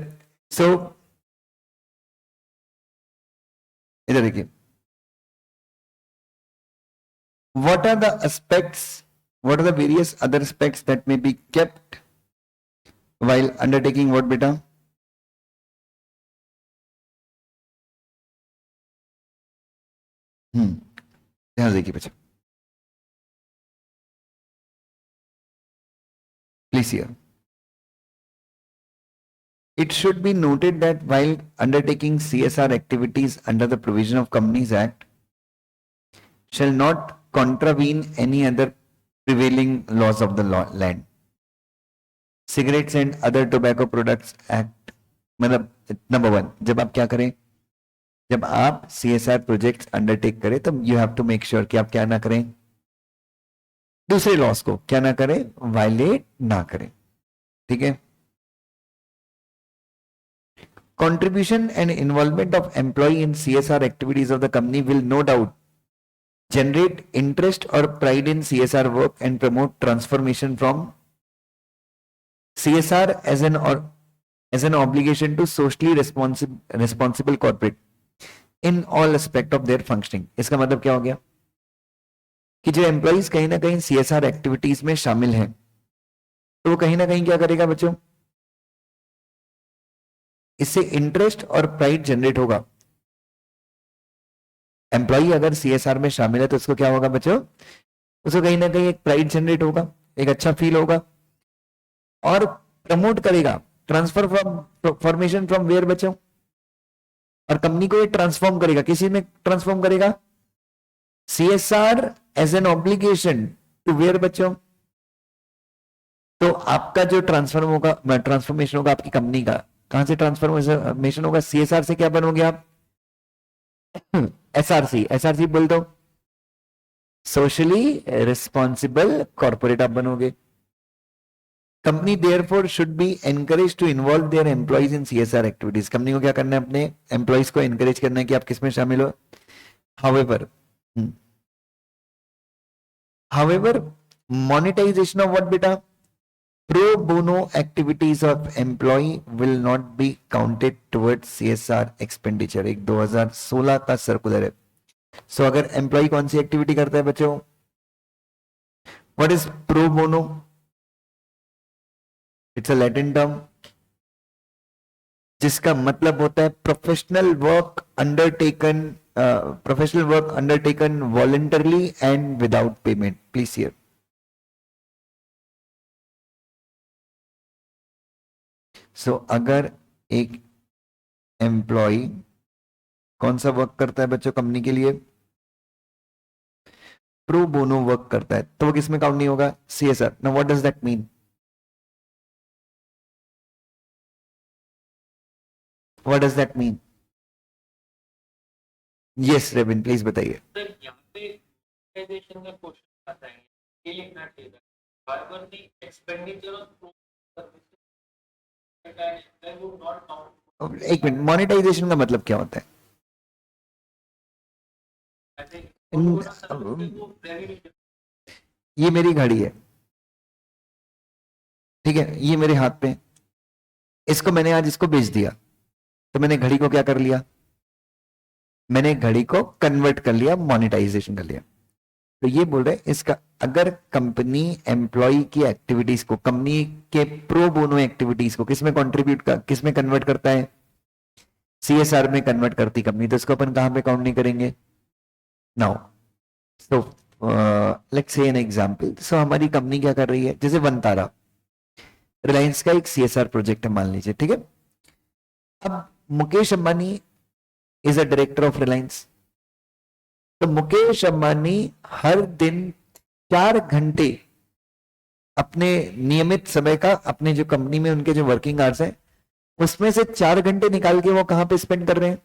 सो इधर देखिए, what are the aspects, what are the various other aspects that may be kept while undertaking what beta? ध्यान देखिए बच्चा, please hear. It should be noted that while undertaking CSR activities under the provision of Companies Act shall not contravene any other prevailing laws of the land. Cigarettes and other tobacco products act, मतलब number one, जब आप क्या करें, जब आप CSR project undertake करें तब you have to make sure कि आप क्या ना करें, दूसरे लॉस को क्या ना करें, वायलेट ना करें, ठीक है। Contribution and involvement of employee in CSR activities of the company will no doubt generate interest or pride in CSR work and promote transformation from CSR as an obligation to socially responsible corporate in all aspect of their functioning. इसका मतलब क्या हो गया कि जो employees कहीं ना कहीं CSR एक्टिविटीज में शामिल हैं तो वो कहीं ना कहीं क्या करेगा बच्चों, इससे इंटरेस्ट और प्राइड जनरेट होगा। एम्प्लॉई अगर CSR में शामिल है तो उसको क्या होगा बच्चों, उसको कहीं ना कहीं एक प्राइड जनरेट होगा, एक अच्छा फील होगा और प्रमोट करेगा transfer from formation from where बच्चों, और कंपनी को ये ट्रांसफॉर्म करेगा, किसी में ट्रांसफॉर्म करेगा, CSR as an obligation to where बच्चों। तो आपका जो ट्रांसफॉर्मेशन होगा आपकी कंपनी का, कहां से ट्रांसफॉर्मेशन होगा, CSR से क्या बनोगे आप, SRC बोल दो, सोशली रिस्पॉन्सिबल कॉर्पोरेट आप बनोगे। Company therefore should be encourage to involve their employees in CSR activities. Company को क्या करना है, अपने एम्प्लॉइज को एनकरेज करना है कि आप किसमें शामिल हो। However monetization of what beta, pro bono activities of employee will not be counted towards CSR expenditure। एक 2016 का सर्कुलर है। सो अगर एम्प्लॉय कौन सी एक्टिविटी करता है बच्चों, what is pro bono, it's a Latin term जिसका मतलब होता है professional work undertaken voluntarily and without payment. Please hear, so अगर एक एम्प्लॉय कौन सा वर्क करता है बच्चों कंपनी के लिए, प्रो बोनो वर्क करता है, तो वो किसमें काउंट नहीं होगा, CSR। Now what does that mean, what does that mean, yes रेबिन please बताइए।
यहाँ पे monetization का क्वेश्चन आता है, ये लिखना चाहिए however the expenditure of services would not count।
एक मिनट, मोनेटाइजेशन का मतलब क्या होता है, ये मेरी घड़ी है, ठीक है, ये मेरे हाथ पे, इसको मैंने आज इसको बेच दिया, तो मैंने घड़ी को क्या कर लिया, मैंने घड़ी को कन्वर्ट कर लिया, मोनेटाइजेशन कर लिया। तो ये बोल रहे इसका, अगर कंपनी एम्प्लॉय की एक्टिविटीज को, कंपनी के प्रो बोनो एक्टिविटीज को किसमें किसमें कन्वर्ट करता है, CSR में कन्वर्ट करती कंपनी, तो इसको अपन कहां पे काउंट नहीं करेंगे। Now so let's say an example, so हमारी कंपनी क्या कर रही है, जैसे वनतारा रिलायंस का एक CSR प्रोजेक्ट है मान लीजिए, ठीक है। अब Mukesh Ambani is a director of Reliance, तो मुकेश अंबानी हर दिन 4 घंटे अपने नियमित समय का, अपने जो कंपनी में उनके जो वर्किंग आवर्स हैं उसमें से 4 घंटे निकाल के वो कहां पे स्पेंड कर रहे हैं,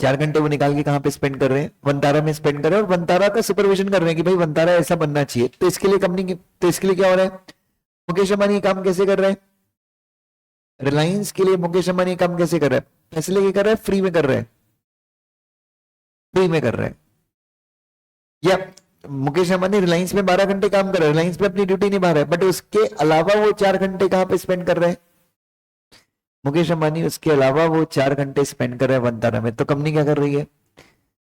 4 घंटे वो निकाल के कहां पे स्पेंड कर रहे हैं, वनतारा में स्पेंड कर रहे हैं, और वनतारा का सुपरविजन कर रहे हैं कि भाई वनतारा ऐसा बनना चाहिए। तो इसके लिए तो इसके लिए क्या हो रहा है, मुकेश अंबानी काम कैसे कर रहे हैं, रिलायंस के लिए मुकेश अंबानी काम कैसे कर रहा है, पैसे लेके कर रहा है, फ्री में कर रहा है, फ्री में कर रहे हैं, या मुकेश अंबानी रिलायंस में 12 घंटे काम कर रहा है, रिलायंस पे अपनी ड्यूटी निभा रहा है, बट उसके अलावा वो 4 घंटे कहाँ पे स्पेंड कर रहे हैं? मुकेश अंबानी उसके अलावा वो 4 घंटे स्पेंड कर रहा है वनतारा में। तो कंपनी क्या कर रही है?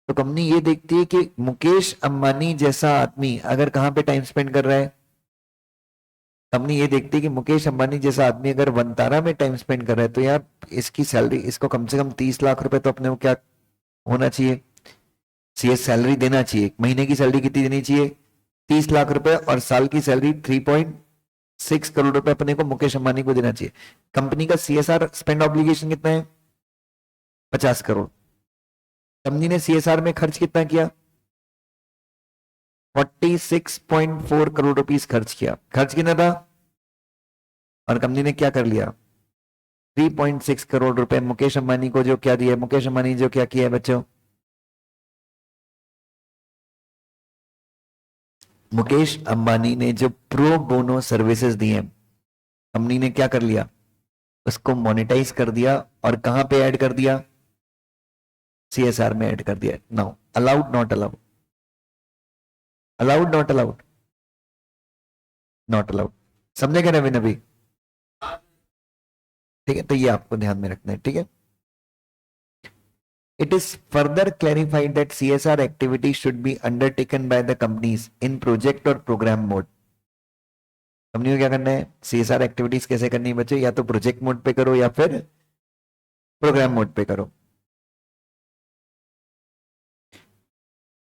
तो कंपनी ये देखती है कि मुकेश अंबानी जैसा आदमी अगर कहाँ पे टाइम स्पेंड कर रहा है, कंपनी ये देखती है कि मुकेश अंबानी जैसा आदमी अगर वनतारा में टाइम स्पेंड कर रहा है तो यार इसकी सैलरी, इसको कम से कम 30 लाख रुपए तो अपने को क्या होना चाहिए, सीएस सैलरी देना चाहिए। महीने की सैलरी कितनी देनी चाहिए? 30 लाख रुपए, और साल की सैलरी 3.6 करोड़ रुपए अपने को मुकेश अंबानी को देना चाहिए। कंपनी का सीएसआर स्पेंड ऑब्लिगेशन कितना है? 50 करोड़। कंपनी ने सीएसआर में खर्च कितना किया? 46.4 करोड़ रुपीस खर्च किया। खर्च कितना था? और कंपनी ने क्या कर लिया? 3.6 करोड़ रुपए मुकेश अंबानी को जो क्या दिया, मुकेश अंबानी जो क्या किया है बच्चों, मुकेश अंबानी ने जो प्रो बोनो सर्विसेज दी हैं, कंपनी ने क्या कर लिया? उसको मोनेटाइज कर दिया। और कहां पे ऐड कर दिया? सीएसआर में ऐड कर दिया। Now allowed not allowed? Allowed not allowed? Not allowed. समझे क्या नवीन अभी? ठीक है, तो ये आपको ध्यान में रखना है, ठीक है। It is further clarified that CSR activity should be undertaken by the companies in project or program mode. Company को क्या करना है? CSR एक्टिविटीज कैसे करनी है बच्चे? या तो प्रोजेक्ट मोड पे करो या फिर प्रोग्राम मोड पे करो।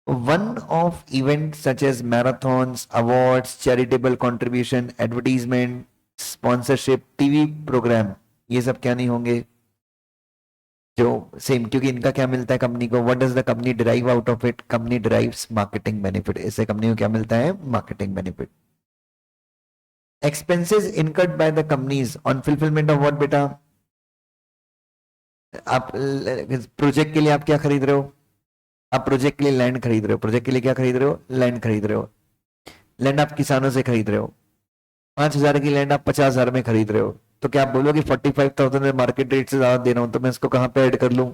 One off events such as marathons, awards, charitable contribution, advertisement, sponsorship, TV program, ये सब क्या नहीं होंगे? जो सेम, क्योंकि इनका क्या मिलता है कंपनी को? What does the company derive out of it? Company derives marketing benefit. इससे कंपनी को क्या मिलता है? Marketing benefit. Expenses incurred by the companies on fulfilment of what बेटा? आप प्रोजेक्ट के लिए आप क्या खरीद रहे हो? आप प्रोजेक्ट के लिए लैंड खरीद रहे हो। प्रोजेक्ट के लिए क्या खरीद रहे हो? लैंड खरीद रहे हो। लैंड आप किसानों से खरीद रहे हो। 5,000 की लैंड आप 50,000 में खरीद रहे हो। तो क्या आप बोलोगे 45,000 में मार्केट रेट से ज्यादा दे रहा हूं तो मैं इसको कहां पे ऐड कर लूं?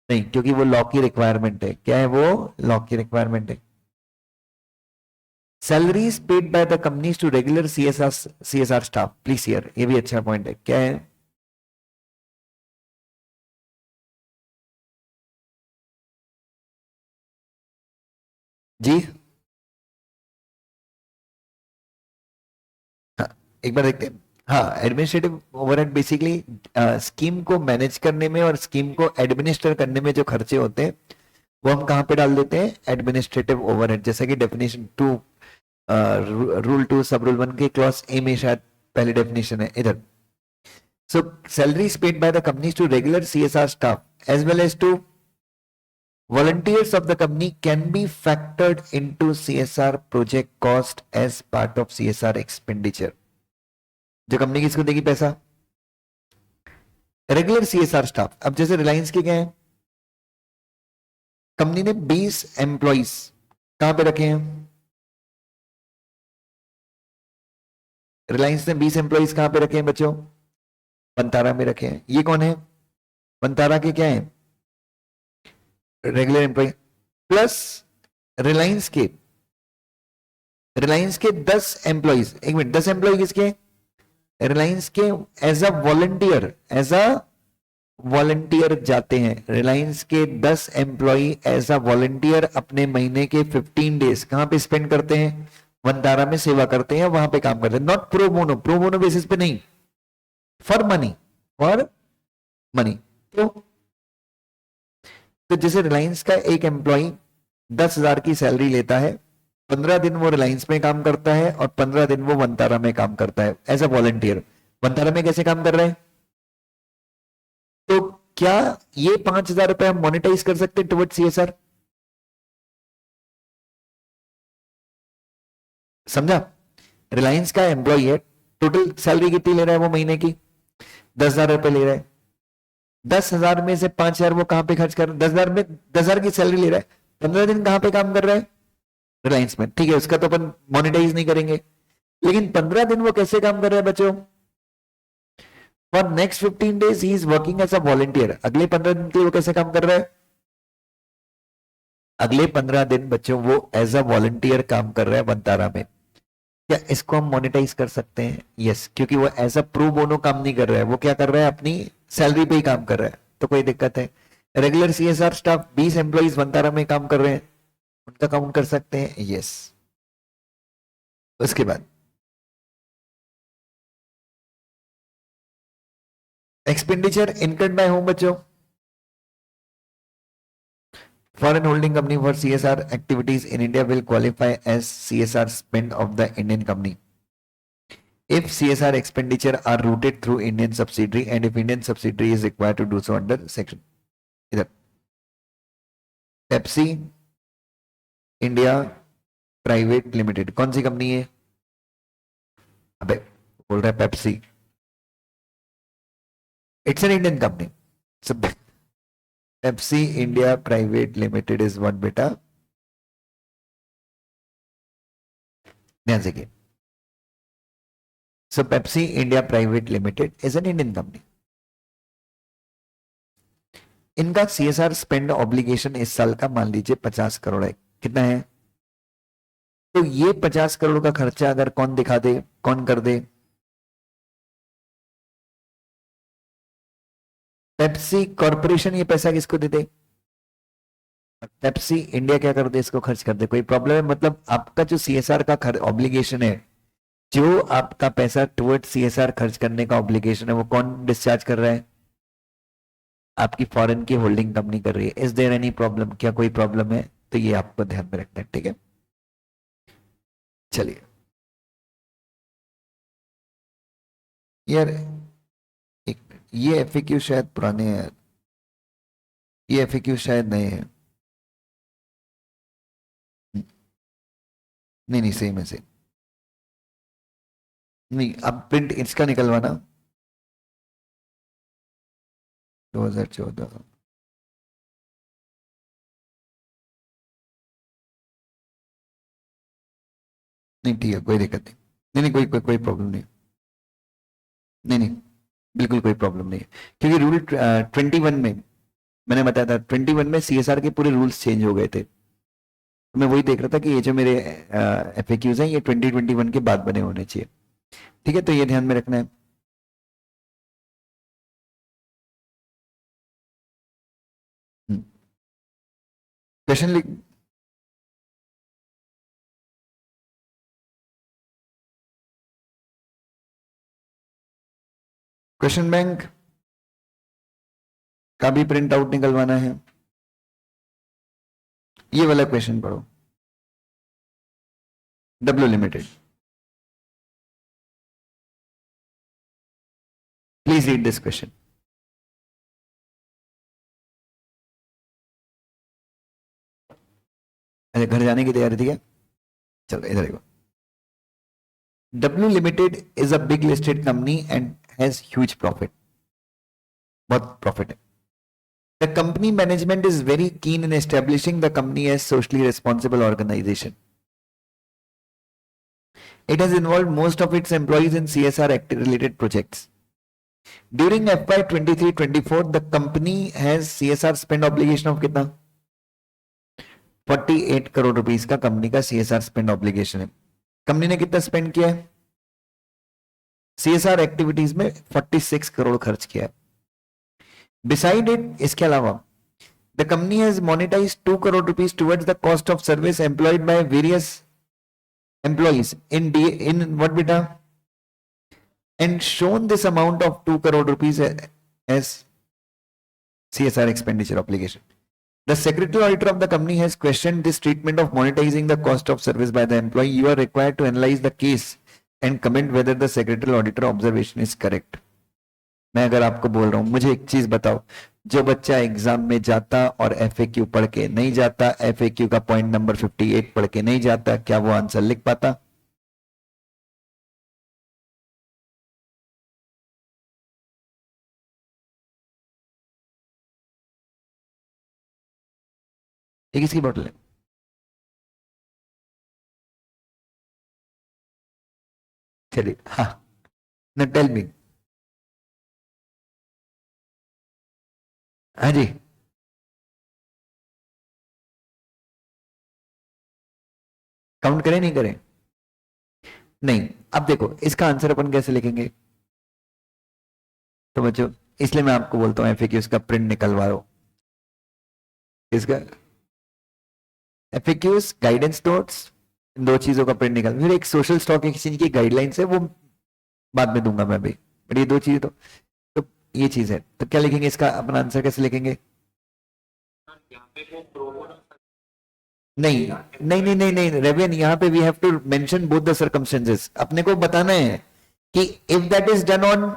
नहीं, क्योंकि वो लॉ की रिक्वायरमेंट है। क्या है वो? लॉ की रिक्वायरमेंट है। Salaries paid by the companies to regular CSR staff. Please hear, ये भी अच्छा पॉइंट है। क्या है? जी हाँ, एक बार देखते हैं। हाँ, एडमिनिस्ट्रेटिव ओवरहेड बेसिकली स्कीम को मैनेज करने में और स्कीम को एडमिनिस्टर करने में जो खर्चे होते हैं वो हम कहां पे डाल देते हैं? Administrative overhead. जैसा कि डेफिनेशन 2 रूल 2 सब रूल 1 के क्लॉज ए में शायद पहली डेफिनेशन है इधर। So salaries paid by the companies to regular CSR staff as well as to volunteers of the company can be factored into CSR project cost as part of CSR expenditure. जो company किसको देगी पैसा? Regular CSR staff. अब जैसे रिलायंस के क्या है, company ने 20 एम्प्लॉइज कहां पे रखे हैं? रिलायंस ने 20 एम्प्लॉइज कहां पे रखे हैं बच्चों? वनतारा में रखे हैं। ये कौन है? वनतारा के क्या है? Regular employ. प्लस रिलायंस के 10 एम्प्लॉइज। एक मिनट, 10 एम्प्लॉय किसके? रिलायंस के एज अ वॉलंटियर जाते हैं। रिलायंस के 10 एम्प्लॉय एज अ वॉलंटियर अपने महीने के 15 डेज कहां पे स्पेंड करते हैं? वनतारा में सेवा करते हैं, वहां पे काम करते हैं। नॉट प्रो बोनो बेसिस पे नहीं, फॉर मनी। तो जैसे रिलायंस का एक एम्प्लॉय 10,000 की सैलरी लेता है, 15 दिन वो रिलायंस में काम करता है और 15 दिन वो वनतारा में काम करता है एज अ वॉलंटियर। वनतारा में कैसे काम कर रहे हैं? तो क्या ये 5,000 रुपए हम मोनेटाइज कर सकते हैं टुवर्ड्स सीएसआर? समझा? रिलायंस का एम्प्लॉय है, टोटल सैलरी कितनी ले रहा है वो महीने की? 10,000 रुपए ले रहा है। 10,000 में से 5,000 वो कहां पे खर्च कर रहा है? 10,000 में 10,000 की सैलरी ले रहा है, 15 दिन कहां पे काम कर रहा है? रिलायंस में। ठीक है, उसका तो अपन मोनेटाइज नहीं करेंगे, लेकिन 15 दिन वो कैसे काम कर रहा है बच्चों? For next 15 days he is working as a volunteer. अगले 15 दिन के लिए वो कैसे काम कर रहा है? अगले 15 दिन बच्चों वो एज अ वॉलंटियर काम कर रहा है वंतारा में, क्या इसको हम मोनेटाइज कर सकते हैं? यस, क्योंकि वो एज अ प्रो बोनो काम नहीं कर रहा है, वो क्या कर रहा है, अपनी सैलरी पे ही काम कर रहा है, तो कोई दिक्कत है? Regular CSR staff 20 employees Vantara में काम कर रहे हैं, उनका काउंट कर सकते हैं? यस। उसके बाद एक्सपेंडिचर इनकम बाय होम बच्चों, foreign holding company for CSR activities in India will qualify as CSR spend of the Indian company if CSR expenditure are routed through Indian subsidiary and if Indian subsidiary is required to do so under section. इधर Pepsi India private limited कौन सी company है? अबे बोल रहा है Pepsi, it's an Indian company. सब Pepsi India private limited is what बेटा, ध्यान से। So Pepsi India Private Limited is an Indian company. इनका सीएसआर स्पेंड ऑब्लिगेशन इस साल का मान लीजिए 50 करोड़ है, कितना है? तो ये 50 करोड़ का खर्चा अगर कौन दिखा दे, कौन कर दे? पेप्सी कॉर्पोरेशन ये पैसा किसको दे दे? पेप्सी इंडिया क्या कर दे, इसको खर्च कर दे। कोई प्रॉब्लम है? मतलब आपका जो सीएसआर का ऑब्लिगेशन है, जो आपका पैसा टुवर्ड सीएसआर खर्च करने का ऑब्लिगेशन है, वो कौन डिस्चार्ज कर रहा है? आपकी फॉरेन की होल्डिंग कंपनी कर रही है। Is there any problem? क्या कोई प्रॉब्लम है? तो ये आपको ध्यान में रखना है, ठीक है? चलिए यार, एक ये एफएक्यू शायद पुराने हैं, ये एफएक्यू शायद नए हैं। नहीं नहीं, सेम है सेम। नहीं, अब प्रिंट इसका निकलवाना 2014। नहीं ठीक है, कोई दिक्कत नहीं। नहीं नहीं, कोई प्रॉब्लम नहीं। नहीं नहीं, बिल्कुल कोई प्रॉब्लम नहीं है, क्योंकि रूल 21 में मैंने बताया था, 21 में सीएसआर के पूरे रूल्स चेंज हो गए थे। तो मैं वही देख रहा था कि ये जो मेरे एफएक्यूज हैं ये 2021 के बाद बने होने चाहिए, ठीक है? तो ये ध्यान में रखना है। क्वेश्चन लिख, क्वेश्चन बैंक का भी प्रिंट आउट निकलवाना है। ये वाला क्वेश्चन पढ़ो, W limited, please read this question. अरे घर जाने की तैयारी थी क्या? चलो इधर देखो। W limited is a big listed company and has huge profit, बहुत प्रॉफिट है। The company management is very keen in establishing the company as socially responsible organization. It has involved most of its employees in CSR related projects. During FY 23-24, the company has CSR spend obligation of कितना? 48 crore rupees का company का CSR spend obligation है। Company ने कितना spend किया है? CSR activities में 46 करोड़ खर्च किया है। Beside it, इसके अलावा the company has monetized 2 crore rupees towards the cost of service employed by various employees in what beta, and shown this amount of 2 crore rupees as CSR expenditure obligation. The secretary auditor of the company has questioned this treatment of monetizing the cost of service by the employee. You are required to analyze the case and comment whether the secretary auditor observation is correct. मैं अगर आपको बोल रहा हूं, मुझे एक चीज बताओ, जो बच्चा एग्जाम में जाता और एफएक्यू पढ़ के नहीं जाता, एफएक्यू का पॉइंट नंबर 58 पढ़ के नहीं जाता, क्या वो आंसर लिख पाता? ये किसकी बोतल है? चलिए, हाँ, न टेल मी। हाँ जी, काउंट करें नहीं करें? नहीं। अब देखो इसका आंसर अपन कैसे लिखेंगे? तो बच्चों इसलिए मैं आपको बोलता हूँ एफएक्यूज का प्रिंट निकलवा लो। इसका एफएक्यूज गाइडेंस नोट्स, इन दो चीजों का प्रिंट निकल, फिर एक सोशल स्टॉक एक्सचेंज की गाइडलाइंस है वो बाद में दूंगा मैं भी, बट ये दो चीजें तो ये चीज है। तो क्या लिखेंगे इसका अपना आंसर कैसे लिखेंगे?
यहाँ पे वो प्रोमो
नहीं नहीं नहीं नहीं नहीं रेवियन, यहाँ पे we have to mention both the circumstances. अपने को बताना है कि if that is done on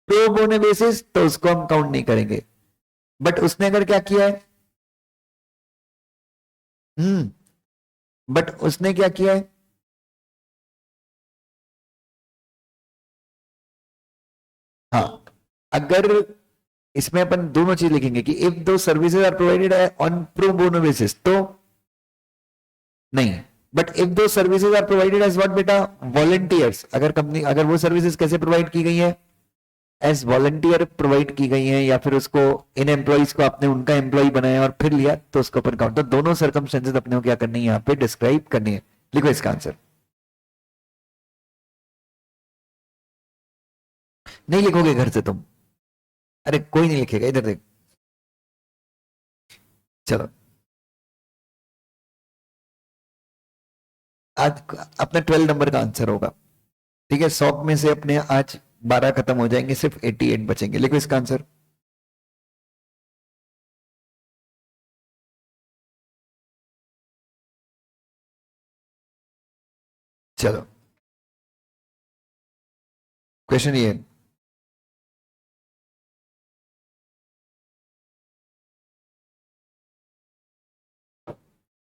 pro bono basis तो उसको हम काउंट नहीं करेंगे, बट उसने अगर क्या किया है, बट उसने क्या किया है, हाँ, अगर इसमें अपन दोनों चीज लिखेंगे कि if those services are provided on pro bono basis तो नहीं, but if those services are provided as what बेटा? वॉलंटियर्स। अगर कंपनी, अगर वो सर्विसेज कैसे प्रोवाइड की गई है? एज वॉलंटियर प्रोवाइड की गई है, या फिर उसको इन एम्प्लॉइज को आपने उनका एम्प्लॉय बनाया और फिर लिया तो उसको अपन काउंट। तो दोनों सर्कमस्टेंसेज अपने को क्या करनी है यहाँ पे डिस्क्राइब करनी है। लिखो इसका आंसर। नहीं लिखोगे घर से तुम? अरे कोई नहीं लिखेगा, इधर देख। चलो आज अपना 12 नंबर का आंसर होगा, ठीक है? 100 में से अपने आज 12 खत्म हो जाएंगे, सिर्फ 88 बचेंगे। लिखो इसका आंसर। चलो क्वेश्चन ये है,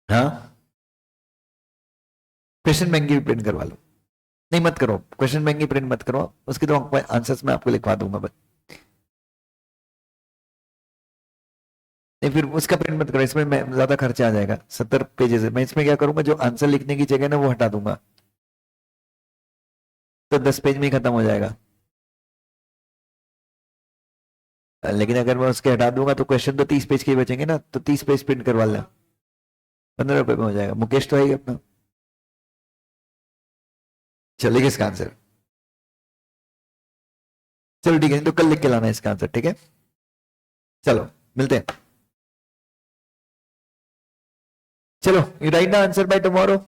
हाँ क्वेश्चन बैंक की प्रिंट करवा लो। नहीं मत करो, क्वेश्चन बैंक की प्रिंट मत करो, उसकी तो आंसर्स मैं आपको लिखवा दूंगा बस। नहीं फिर उसका प्रिंट मत करो, इसमें मैं ज्यादा खर्चा आ जाएगा, 70 पेजेस है। मैं इसमें क्या करूंगा, जो आंसर लिखने की जगह ना वो हटा दूंगा, तो 10 पेज में ही खत्म हो जाएगा। लेकिन अगर मैं उसके हटा दूंगा तो क्वेश्चन तो 30 पेज के ही बचेंगे ना, तो 30 पेज प्रिंट करवा लें, 15 रुपए में हो जाएगा। मुकेश तो है ही अपना। चलिए इसका आंसर, चलो ठीक है, तो कल लिख के लाना इसका आंसर, ठीक है? चलो मिलते हैं। चलो you right the answer by tomorrow.